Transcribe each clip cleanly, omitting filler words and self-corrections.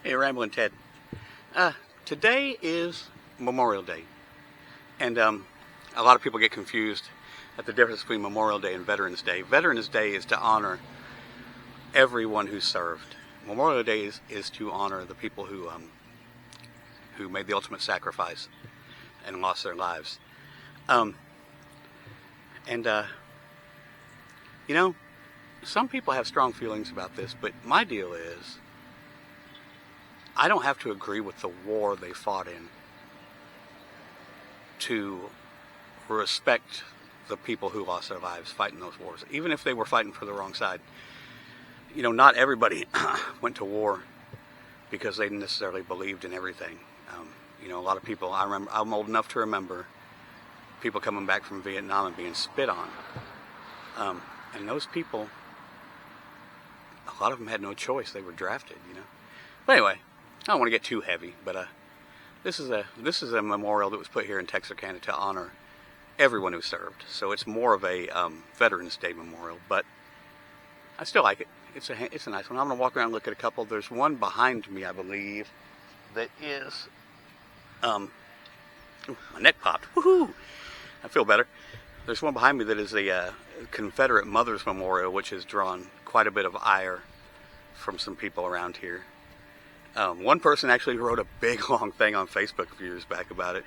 Hey, Ramblin' Ted. Today is Memorial Day, and a lot of people get confused at the difference between Memorial Day and Veterans Day. Veterans Day is to honor everyone who served. Memorial Day is to honor the people who made the ultimate sacrifice and lost their lives. You know, some people have strong feelings about this, but my deal is, I don't have to agree with the war they fought in to respect the people who lost their lives fighting those wars, even if they were fighting for the wrong side. You know, not everybody went to war because they necessarily believed in everything. You know, a lot of people, I'm old enough to remember people coming back from Vietnam and being spit on. And those people, a lot of them had no choice. They were drafted, you know. But anyway, I don't want to get too heavy, but this is a memorial that was put here in Texarkana to honor everyone who served. So it's more of a Veterans Day memorial, but I still like it. It's a nice one. I'm going to walk around and look at a couple. There's one behind me, I believe, that is, ooh, my neck popped. Woohoo! I feel better. There's one behind me that is a Confederate Mothers Memorial, which has drawn quite a bit of ire from some people around here. One person actually wrote a big long thing on Facebook a few years back about it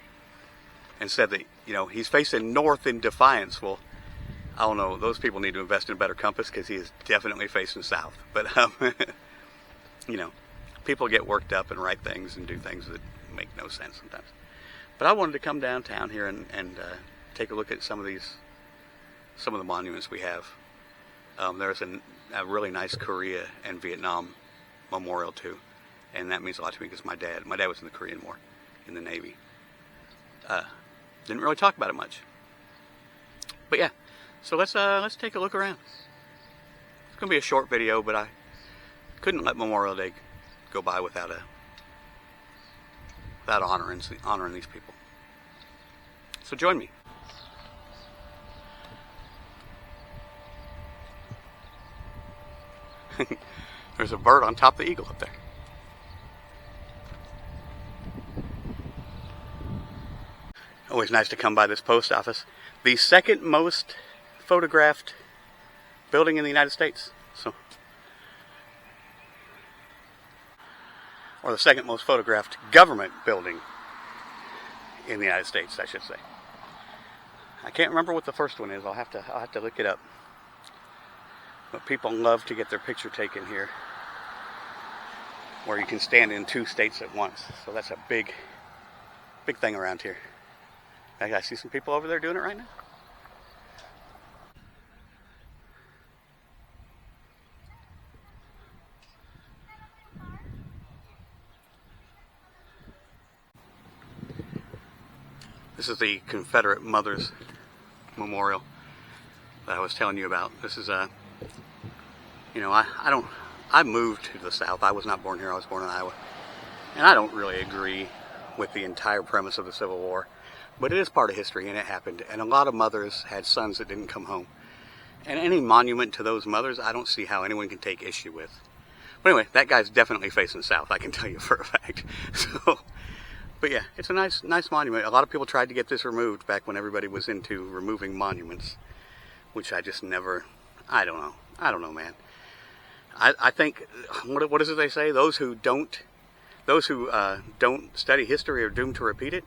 and said that, you know, he's facing north in defiance. Well, I don't know, those people need to invest in a better compass because he is definitely facing south. But, you know, people get worked up and write things and do things that make no sense sometimes. But I wanted to come downtown here and take a look at some of the monuments we have. There's a really nice Korea and Vietnam memorial too, and that means a lot to me because my dad was in the Korean War, in the Navy. Didn't really talk about it much, but yeah. So let's take a look around. It's gonna be a short video, but I couldn't let Memorial Day go by without honoring these people. So join me. There's a bird on top of the eagle up there. Always nice to come by this post office. The second most photographed building in the United States. Or the second most photographed government building in the United States, I should say. I can't remember what the first one is. I'll have to look it up. But people love to get their picture taken here, where you can stand in two states at once. So that's a big thing around here. I see some people over there doing it right now. This is the Confederate Mothers Memorial that I was telling you about. This is you know, I moved to the South. I was not born here. I was born in Iowa. And I don't really agree with the entire premise of the Civil War. But it is part of history, and it happened. And a lot of mothers had sons that didn't come home. And any monument to those mothers, I don't see how anyone can take issue with. But anyway, that guy's definitely facing south, I can tell you for a fact. But yeah, it's a nice monument. A lot of people tried to get this removed back when everybody was into removing monuments, which I just never, I don't know, man. I think, what is it they say? Those who don't study history are doomed to repeat it.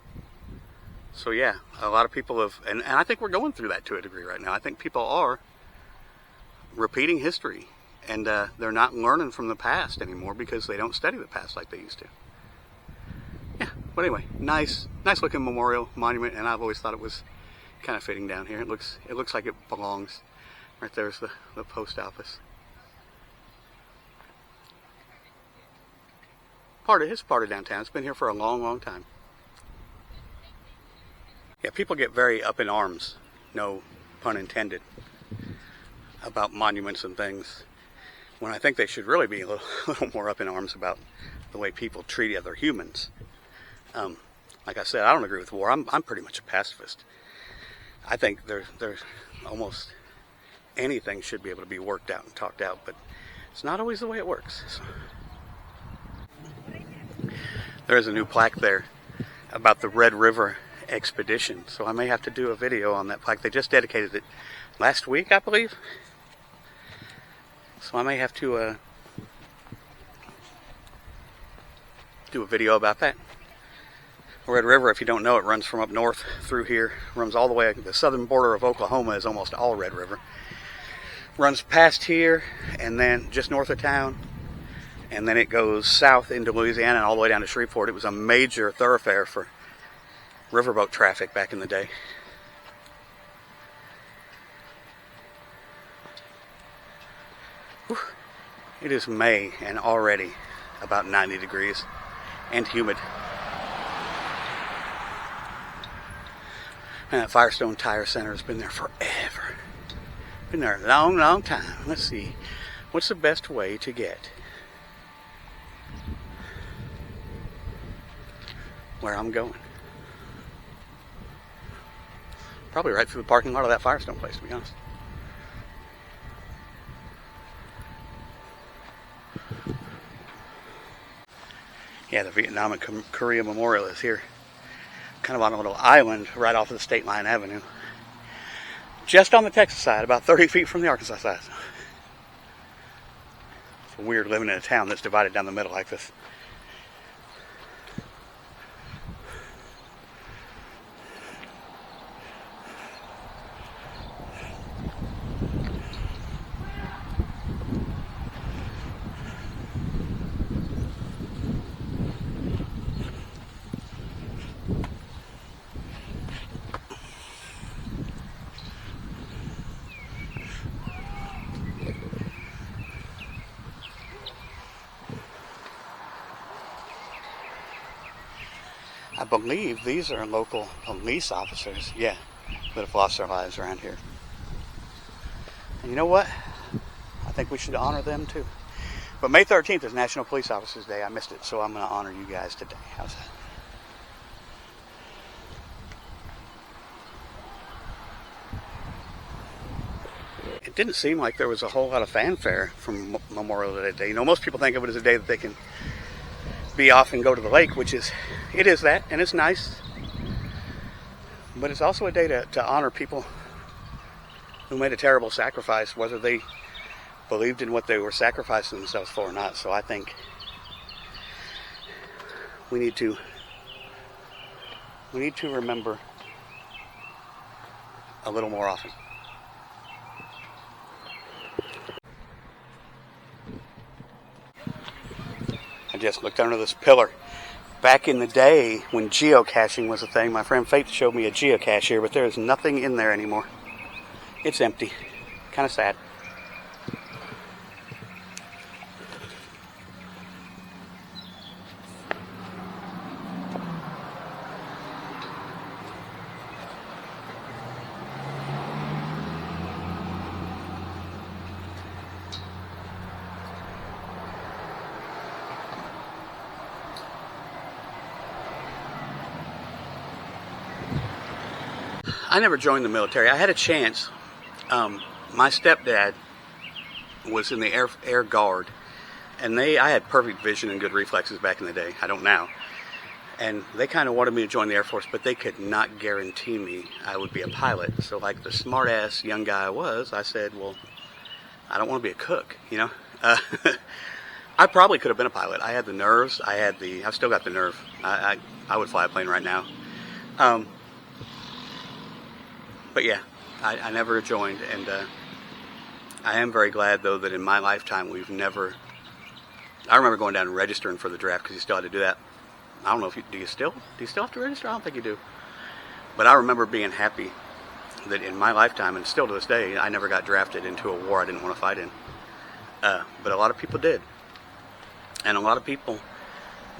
So yeah, a lot of people have, and I think we're going through that to a degree right now. I think people are repeating history, and they're not learning from the past anymore because they don't study the past like they used to. Yeah, but anyway, nice looking memorial monument, and I've always thought it was kind of fitting down here. It looks like it belongs. Right there's the post office. It's part of downtown. It's been here for a long time. Yeah, people get very up in arms, no pun intended, about monuments and things, when I think they should really be a little more up in arms about the way people treat other humans. Like I said, I don't agree with war. I'm pretty much a pacifist. I think there's almost anything should be able to be worked out and talked out, but it's not always the way it works. So. There is a new plaque there about the Red River expedition, so I may have to do a video on that plaque. They just dedicated it last week, I believe. So I may have to do a video about that. Red River, if you don't know, it runs from up north through here, runs all the way. The southern border of Oklahoma is almost all Red River. Runs past here, and then just north of town, and then it goes south into Louisiana and all the way down to Shreveport. It was a major thoroughfare for riverboat traffic back in the day. Whew. It is May and already about 90 degrees and humid. And that Firestone Tire Center has been there forever. Been there a long, long time. Let's see. What's the best way to get where I'm going? Probably right through the parking lot of that Firestone place, to be honest. Yeah, the Vietnam and Korea Memorial is here. Kind of on a little island right off of the State Line Avenue. Just on the Texas side, about 30 feet from the Arkansas side. It's weird living in a town that's divided down the middle like this. I believe these are local police officers, yeah, that have lost their lives around here. And you know what? I think we should honor them too. But May 13th is National Police Officers Day. I missed it, so I'm going to honor you guys today. How's that? It didn't seem like there was a whole lot of fanfare from Memorial Day. You know, most people think of it as a day that they can be off and go to the lake, which is, it is that, and it's nice. But it's also a day to honor people who made a terrible sacrifice, whether they believed in what they were sacrificing themselves for or not. So I think we need to remember a little more often. I just looked under this pillar. Back in the day when geocaching was a thing, my friend Faith showed me a geocache here, but there is nothing in there anymore. It's empty. Kind of sad. I never joined the military. I had a chance. My stepdad was in the Air Guard, and I had perfect vision and good reflexes back in the day. I don't now. And they kind of wanted me to join the Air Force, but they could not guarantee me I would be a pilot. So like the smart-ass young guy I was, I said, well, I don't want to be a cook, you know. I probably could have been a pilot. I had the nerves. I've still got the nerve. I would fly a plane right now. But yeah, I never joined, and I am very glad, though, that in my lifetime we've never... I remember going down and registering for the draft, because you still had to do that. I don't know if do you still have to register? I don't think you do. But I remember being happy that in my lifetime, and still to this day, I never got drafted into a war I didn't want to fight in. But a lot of people did. And a lot of people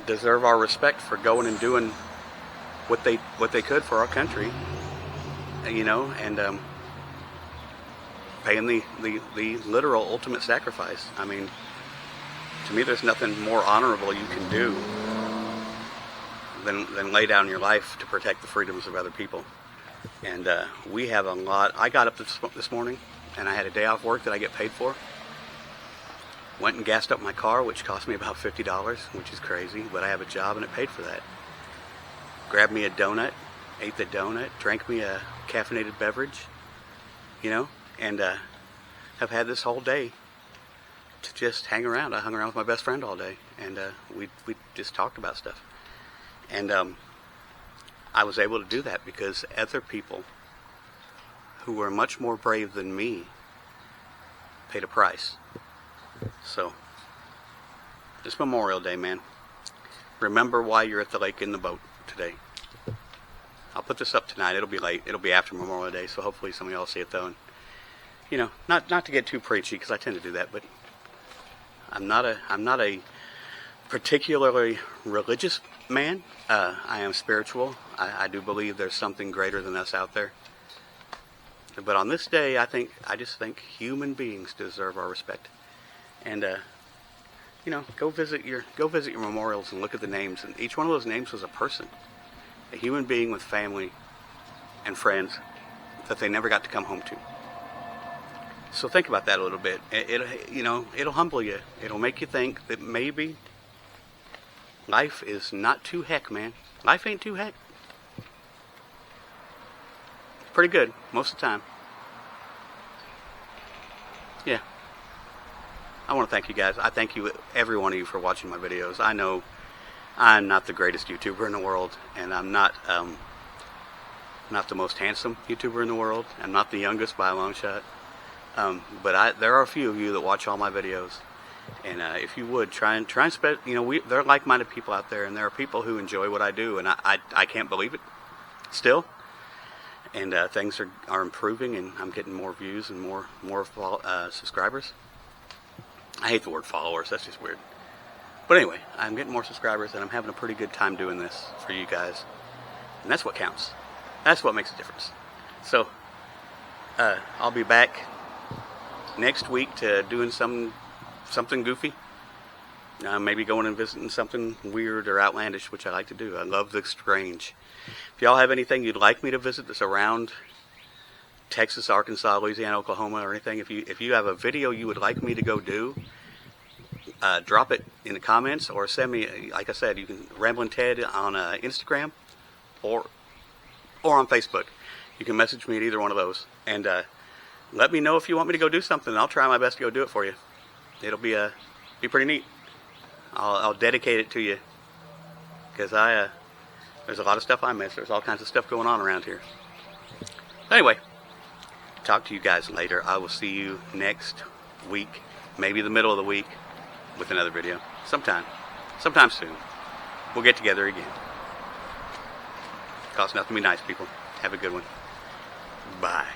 deserve our respect for going and doing what they could for our country. You know, and paying the literal ultimate sacrifice. I mean, to me, there's nothing more honorable you can do than lay down your life to protect the freedoms of other people. And we have a lot. I got up this morning, and I had a day off work that I get paid for. Went and gassed up my car, which cost me about $50, which is crazy, but I have a job and it paid for that. Grabbed me a donut, ate the donut, drank me a caffeinated beverage, you know, and have had this whole day to just hang around. I hung around with my best friend all day, and we just talked about stuff. And I was able to do that because other people who were much more brave than me paid a price. So, it's Memorial Day, man. Remember why you're at the lake in the boat today. I'll put this up tonight. It'll be late. It'll be after Memorial Day, so hopefully some of y'all see it though. And, you know, not to get too preachy, because I tend to do that, but I'm not a particularly religious man. I am spiritual. I do believe there's something greater than us out there. But on this day, I just think human beings deserve our respect. And you know, go visit your memorials and look at the names. And each one of those names was a person, a human being with family and friends that they never got to come home to. So think about that a little bit. It'll humble you. It'll make you think that maybe life is not too heck, man. Life ain't too heck. It's pretty good most of the time. Yeah. I want to thank you guys. I thank you, every one of you, for watching my videos. I know I'm not the greatest YouTuber in the world, and I'm not the most handsome YouTuber in the world. I'm not the youngest by a long shot. But there are a few of you that watch all my videos, and if you would try and spread, there are like-minded people out there, and there are people who enjoy what I do, and I can't believe it still. And things are improving, and I'm getting more views and more subscribers. I hate the word followers, that's just weird. But anyway, I'm getting more subscribers, and I'm having a pretty good time doing this for you guys. And that's what counts. That's what makes a difference. So, I'll be back next week to doing something goofy. Maybe going and visiting something weird or outlandish, which I like to do. I love the strange. If y'all have anything you'd like me to visit that's around Texas, Arkansas, Louisiana, Oklahoma, or anything, if you have a video you would like me to go do, drop it in the comments, or send me, like I said, you can Ramblin Ted on Instagram or on Facebook. You can message me at either one of those, and let me know if you want me to go do something. I'll try my best to go do it for you. It'll be pretty neat. I'll dedicate it to you, because there's a lot of stuff I miss. There's all kinds of stuff going on around here. Anyway, talk to you guys later. I will see you next week, maybe the middle of the week, with another video. Sometime soon. We'll get together again. Costs nothing to be nice, people. Have a good one. Bye.